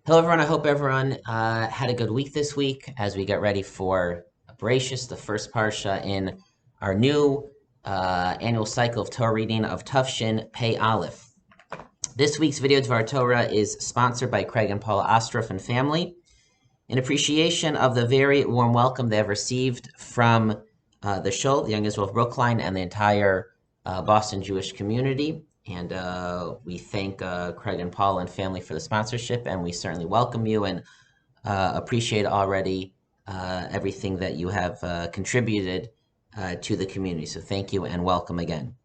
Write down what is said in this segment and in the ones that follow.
Hello, everyone. I hope everyone had a good week this week as we get ready for Bereisheet, the first Parsha in our new annual cycle of Torah reading of Tufshin Pei Aleph. This week's video Dvar Torah is sponsored by Craig and Paula Ostroff and family in appreciation of the very warm welcome they have received from the Shul, the Young Israel of Brookline, and the entire Boston Jewish community. And we thank Craig and Paul and family for the sponsorship, and we certainly welcome you and appreciate already everything that you have contributed to the community. So thank you and welcome again.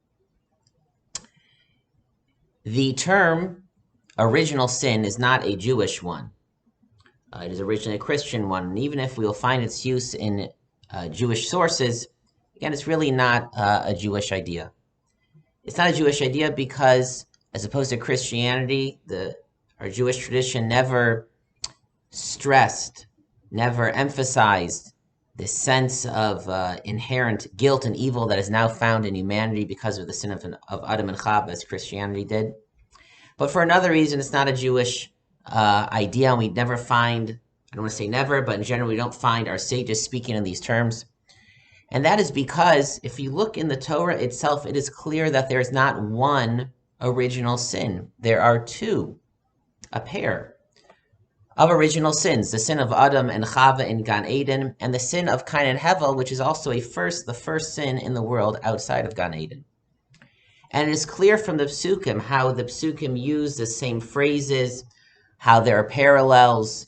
The term original sin is not a Jewish one. It is originally a Christian one, and even if we will find its use in Jewish sources, again, it's really not a Jewish idea. It's not a Jewish idea because, as opposed to Christianity, our Jewish tradition never stressed, never emphasized this sense of inherent guilt and evil that is now found in humanity because of the sin of Adam and Chava, as Christianity did. But for another reason, it's not a Jewish idea, and we never find, I don't want to say never, but in general, we don't find our sages speaking in these terms. And that is because if you look in the Torah itself, it is clear that there is not one original sin. There are two, a pair of original sins, the sin of Adam and Chava in Gan Eden, and the sin of Cain and Hevel, which is also the first sin in the world outside of Gan Eden. And it is clear from the Psukim how the Psukim use the same phrases, how there are parallels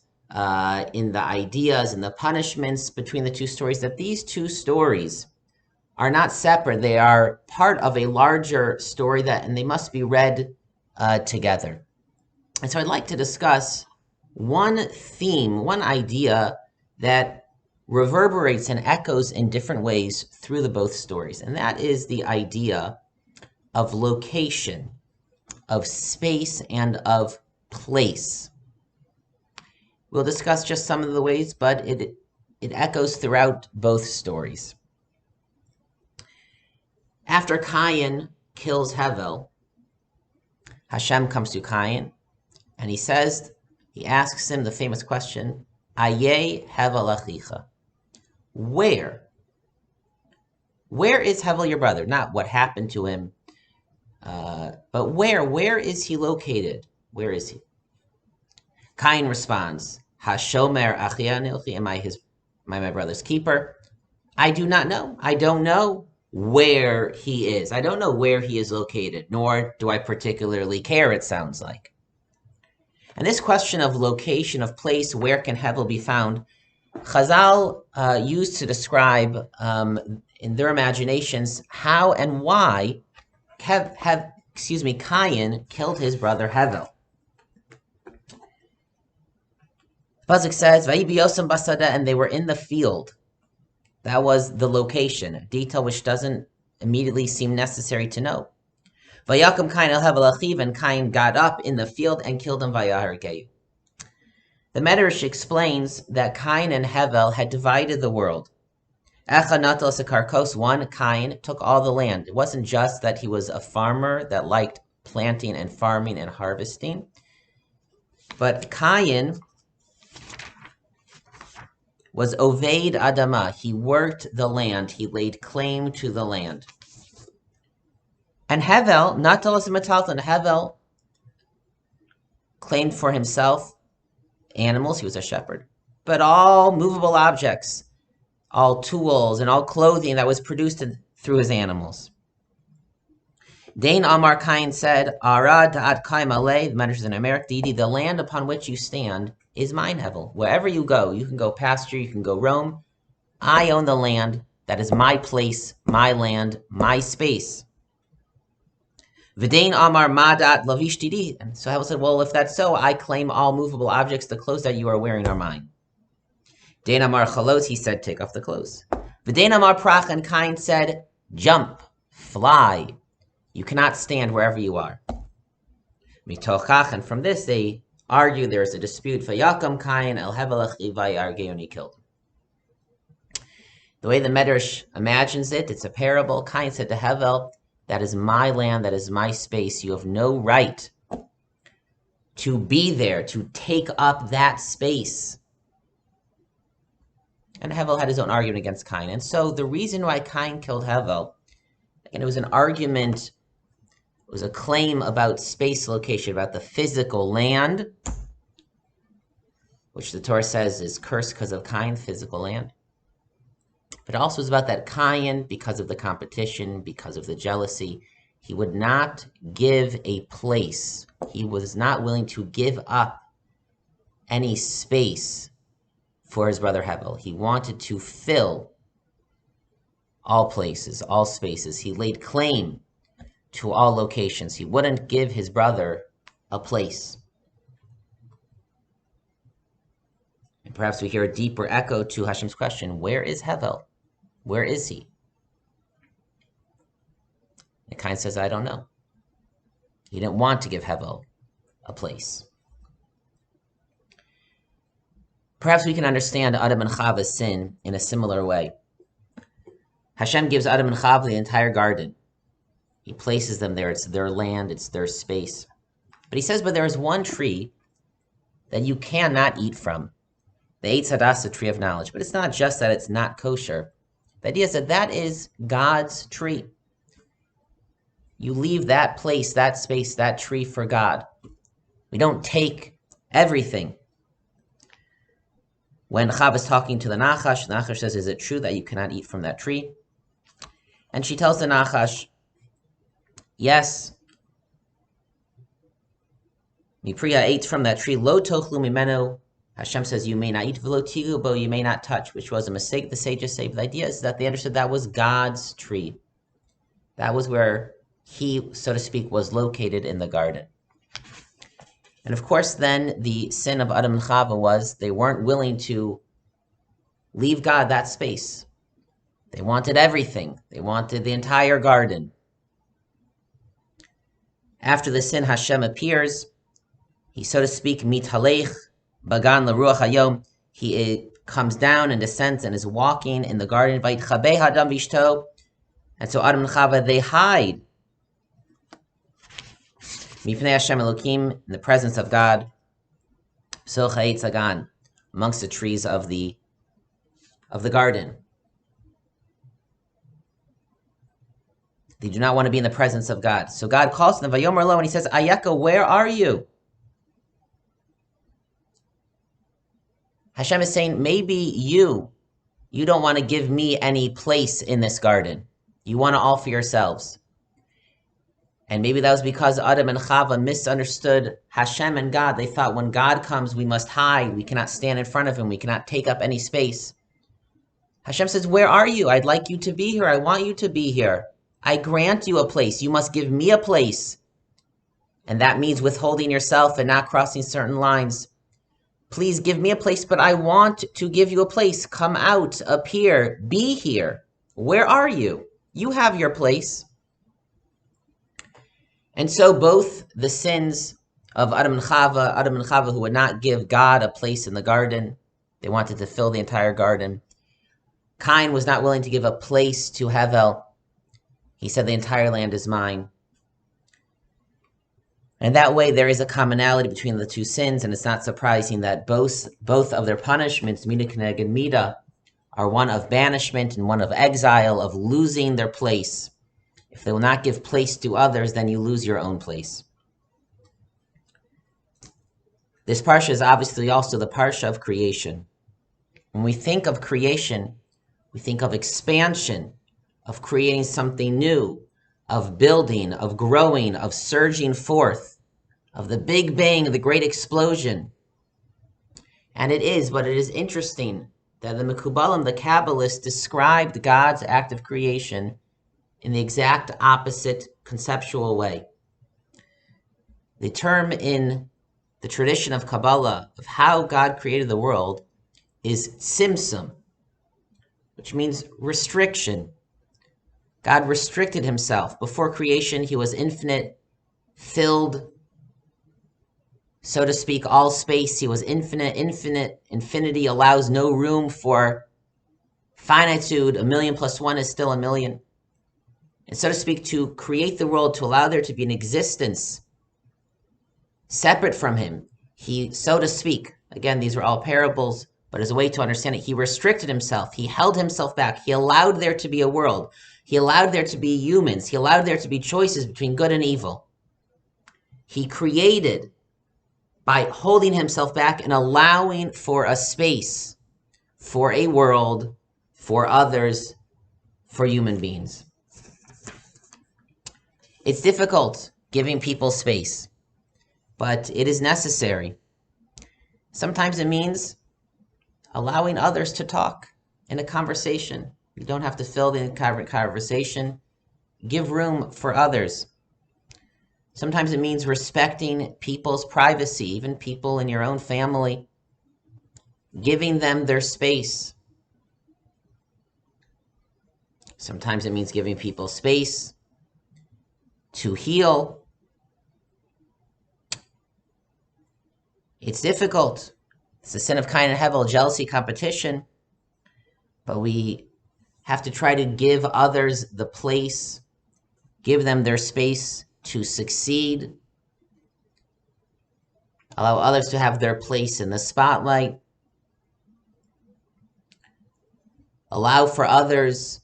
in the ideas and the punishments between the two stories, that these two stories are not separate. They are part of a larger story and they must be read together. And so I'd like to discuss one theme, one idea that reverberates and echoes in different ways through the both stories. And that is the idea of location, of space, and of place. We'll discuss just some of the ways, but it echoes throughout both stories. After Cain kills Hevel, Hashem comes to Cain, and he asks him the famous question, Aye Hevel achicha. Where is Hevel your brother? Not what happened to him, but where is he located? Where is he? Cain responds, Hashomer achia nilchi, am I my brother's keeper? I do not know. I don't know where he is. I don't know where he is located, nor do I particularly care, it sounds like. And this question of location, of place, where can Hevel be found, Chazal used to describe in their imaginations how and why Cain killed his brother Hevel. Pasuk says, "Vayibiyosam basada," and they were in the field. That was the location, a detail which doesn't immediately seem necessary to know. Vayakum Cain el Hevel achiv, and Cain got up in the field and killed him. Vayahargeu. The Medrash explains that Cain and Hevel had divided the world. Echad natal sekarkos, one, Cain took all the land. It wasn't just that he was a farmer that liked planting and farming and harvesting, but Cain was Oved Adama. He worked the land. He laid claim to the land. And Hevel, Natalas Metalton, Hevel claimed for himself animals. He was a shepherd. But all movable objects, all tools, and all clothing that was produced through his animals. Dain Amar Cain said, Arad Da'at Kaim Alei, the Medrash in America, the land upon which you stand is mine, Hevel. Wherever you go, you can go pasture, you can go roam. I own the land. That is my place, my land, my space. V'dain Amar Madat Lavish Didi. And so Hevel said, well, if that's so, I claim all movable objects. The clothes that you are wearing are mine. Dain Amar Chalos, he said, take off the clothes. V'dain Amar Prach, and Cain said, jump, fly. You cannot stand wherever you are. Mitochach, and from this they argue there is a dispute. Vayakam Cain el Hevel achiv vayargeu, and he killed him. The way the Medrash imagines it, it's a parable. Cain said to Hevel, that is my land, that is my space. You have no right to be there, to take up that space. And Hevel had his own argument against Cain. And so the reason why Cain killed Hevel, and it was an argument, it was a claim about space location, about the physical land, which the Torah says is cursed because of Cain, physical land. But it also was about that Cain, because of the competition, because of the jealousy, he would not give a place. He was not willing to give up any space for his brother Hevel. He wanted to fill all places, all spaces. He laid claim to all locations. He wouldn't give his brother a place. And perhaps we hear a deeper echo to Hashem's question, where is Hevel? Where is he? And Cain says, I don't know. He didn't want to give Hevel a place. Perhaps we can understand Adam and Chava's sin in a similar way. Hashem gives Adam and Chava the entire garden. He places them there. It's their land. It's their space. But he says, but there is one tree that you cannot eat from. The Eitz Hadas, the tree of knowledge. But it's not just that it's not kosher. The idea is that that is God's tree. You leave that place, that space, that tree for God. We don't take everything. When Chava is talking to the Nachash says, is it true that you cannot eat from that tree? And she tells the Nachash, yes. Mipriya ate from that tree, lo tochlu mimenu. Hashem says you may not eat, v'lo tigu bo, you may not touch, which was a mistake the sages say. But the idea is that they understood that was God's tree. That was where he, so to speak, was located in the garden. And of course, then the sin of Adam and Chava was they weren't willing to leave God that space. They wanted everything. They wanted the entire garden. After the sin, Hashem appears. He, so to speak, mithalech bagan l'ruach hayom. He comes down and descends and is walking in the garden. Vayitchabeh hadam v'ishto. And so Adam and Chava, they hide. Mipnei Hashem Elokim, in the presence of God, Psocha Eitz Hagan, amongst the trees of the garden. They do not want to be in the presence of God. So God calls them, Vayomer Lo, and he says, Ayeka, where are you? Hashem is saying, maybe you don't want to give me any place in this garden. You want it all for yourselves. And maybe that was because Adam and Chava misunderstood Hashem and God. They thought when God comes, we must hide. We cannot stand in front of him. We cannot take up any space. Hashem says, where are you? I'd like you to be here. I want you to be here. I grant you a place. You must give me a place. And that means withholding yourself and not crossing certain lines. Please give me a place, but I want to give you a place. Come out, appear, be here. Where are you? You have your place. And so both the sins of Adam and Chava who would not give God a place in the garden, they wanted to fill the entire garden. Cain was not willing to give a place to Hevel. He said the entire land is mine. And that way there is a commonality between the two sins, and it's not surprising that both of their punishments, Mida Keneged Mida, are one of banishment and one of exile, of losing their place. If they will not give place to others, then you lose your own place. This parsha is obviously also the parsha of creation. When we think of creation, we think of expansion, of creating something new, of building, of growing, of surging forth, of the Big Bang, the great explosion. And it is, but it is interesting that the Mekubalim, the Kabbalists, described God's act of creation in the exact opposite conceptual way. The term in the tradition of Kabbalah of how God created the world is tzimtzum, which means restriction. God restricted himself. Before creation, he was infinite, filled, so to speak, all space. He was infinite. Infinity allows no room for finitude. 1,000,000 plus 1 is still 1,000,000. And so to speak, to create the world, to allow there to be an existence, separate from him. He, so to speak, again, these are all parables, but as a way to understand it, he restricted himself. He held himself back. He allowed there to be a world. He allowed there to be humans. He allowed there to be choices between good and evil. He created by holding himself back and allowing for a space, for a world, for others, for human beings. It's difficult giving people space, but it is necessary. Sometimes it means allowing others to talk in a conversation. You don't have to fill the conversation. Give room for others. Sometimes it means respecting people's privacy, even people in your own family, giving them their space. Sometimes it means giving people space to heal. It's difficult. It's the sin of Cain and Hevel, jealousy, competition. But we have to try to give others the place, give them their space to succeed, allow others to have their place in the spotlight, allow for others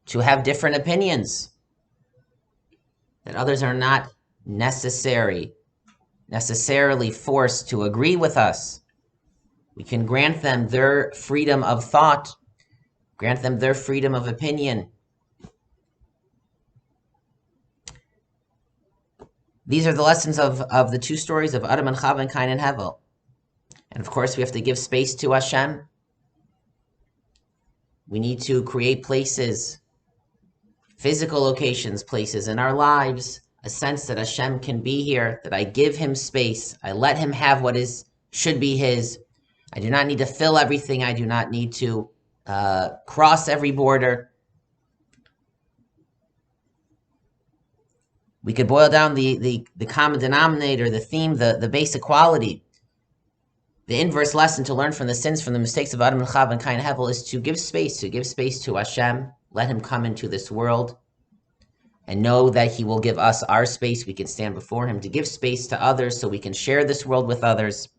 to have different opinions, that others are not necessarily forced to agree with us. We can grant them their freedom of thought, grant them their freedom of opinion. These are the lessons of the two stories of Adam and Chava and Cain and Hevel. And of course, we have to give space to Hashem. We need to create places, physical locations, places in our lives, a sense that Hashem can be here, that I give him space, I let him have what should be his. I do not need to fill everything. I do not need to cross every border. We could boil down the common denominator, the theme, the basic quality. The inverse lesson to learn from the sins, from the mistakes of Adam and Chava and Cain and Hevel is to give space to Hashem, let him come into this world, and know that he will give us our space. We can stand before him, to give space to others so we can share this world with others.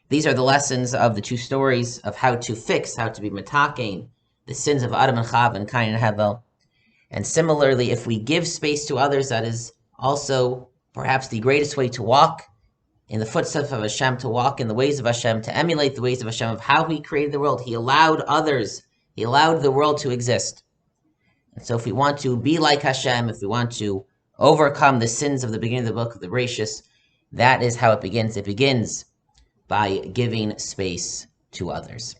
These are the lessons of the two stories of how to be metakein, the sins of Adam and Chava and Cain and Hevel. And similarly, if we give space to others, that is also perhaps the greatest way to walk in the footsteps of Hashem, to walk in the ways of Hashem, to emulate the ways of Hashem, of how he created the world. He allowed the world to exist. And so if we want to be like Hashem, if we want to overcome the sins of the beginning of the book of the Bereisheet, that is how it begins. It begins by giving space to others.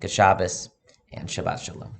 Good Shabbos and Shabbat Shalom.